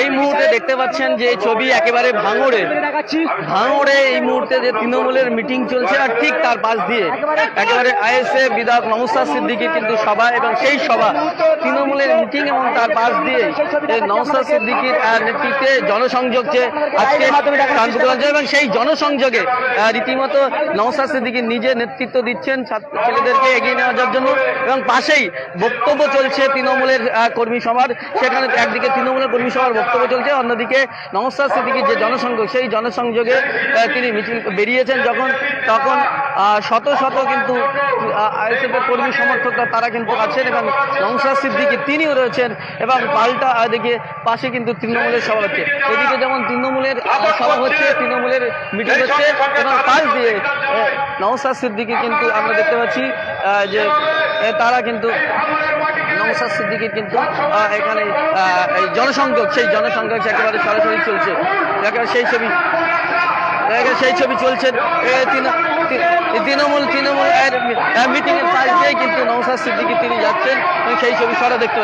এই মুহূর্তে দেখতে পাচ্ছেন যে ছবি একেবারে ভাঙড়ে এই মুহূর্তে যে তৃণমূলের মিটিং চলছে আর ঠিক তার পাশ দিয়ে একেবারে আইএসএ বিধায়ক নওশাদ সিদ্দিকীর কিন্তু সভা এবং সেই সভা তৃণমূলের মিটিং এবং তার পাশ দিয়ে নওশাদ সিদ্দিকীর নেতৃত্বে জনসংযোগ যে আজকে শান্তিগঞ্জে এবং সেই জনসংযোগে রীতিমতো নওশাদ সিদ্দিকী নিজে নেতৃত্ব দিচ্ছেন ছেলেদেরকে এগিয়ে নেওয়ার জন্য এবং পাশেই বক্তব্য চলছে তৃণমূলের কর্মী সভার। সেখানে একদিকে তৃণমূলের কর্মী সভার বক্তব্য চলছে, অন্যদিকে নওশাদ সিদ্দিকীর যে জনসংযোগ সেই জনসংযোগে তিনি মিছিল বেরিয়েছেন তখন শত শত কিন্তু আইএসএফের কর্মী সমর্থকরা তারা কিন্তু আছেন এবং নওশাদ সিদ্দিকী তিনিও রয়েছেন এবং পাল্টা দিকে পাশে কিন্তু তৃণমূলের সভা হচ্ছে। এদিকে যেমন তৃণমূলের সভা হচ্ছে, তৃণমূলের মিটিং হচ্ছে এবং পাশ দিয়ে নওশাদ সিদ্দিকী কিন্তু আমরা দেখতে পাচ্ছি যে তারা কিন্তু নওশাদ সিদ্দিকীর কিন্তু এখানে জনসংযোগ সেই জনসংযোগ একেবারে সরাসরি চলছে। একেবারে সেই ছবি চলছে তৃণমূল মিটিংয়ের পাশ দিয়ে কিন্তু নওশাদ সিদ্দিকী তিনি যাচ্ছেন এবং সেই ছবি সরা দেখতে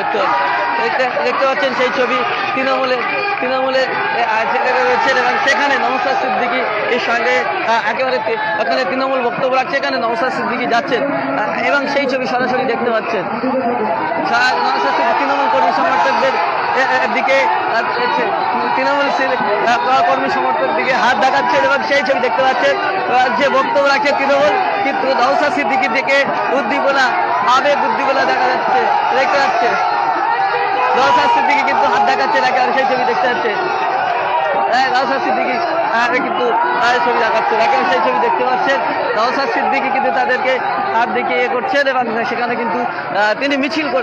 পাচ্ছেন সেই ছবি তৃণমূলের ছেলেরা রয়েছেন এবং সেখানে নওশাদ সিদ্দিকী এর সঙ্গে একেবারে এখানে তৃণমূল বক্তব্য রাখছে, এখানে নওশাদ সিদ্দিকী যাচ্ছেন এবং সেই ছবি সরাসরি দেখতে পাচ্ছেন। নওশাদ সিদ্দিকী তৃণমূল কর্মী সমর্থকদের দিকে তৃণমূল কর্মী সমর্থক দিকে হাত দেখাচ্ছেন এবং সেই ছবি দেখতে পাচ্ছেন যে বক্তব্য রাখছে তৃণমূল, কিন্তু নওশাদ সিদ্দিকীর দিকে উদ্দীপনা দেখা যাচ্ছে নওশাদ সিদ্দিকী কিন্তু হাত দেখাচ্ছেন একেবারে সেই ছবি দেখতে পাচ্ছেন। নওশাদ সিদ্দিকী কিন্তু ছবি দেখাচ্ছেন একেবারে সেই ছবি দেখতে পাচ্ছেন। নওশাদ সিদ্দিকী কিন্তু তাদেরকে হাত দেখিয়ে করছেন এবং সেখানে কিন্তু তিনি মিছিল করে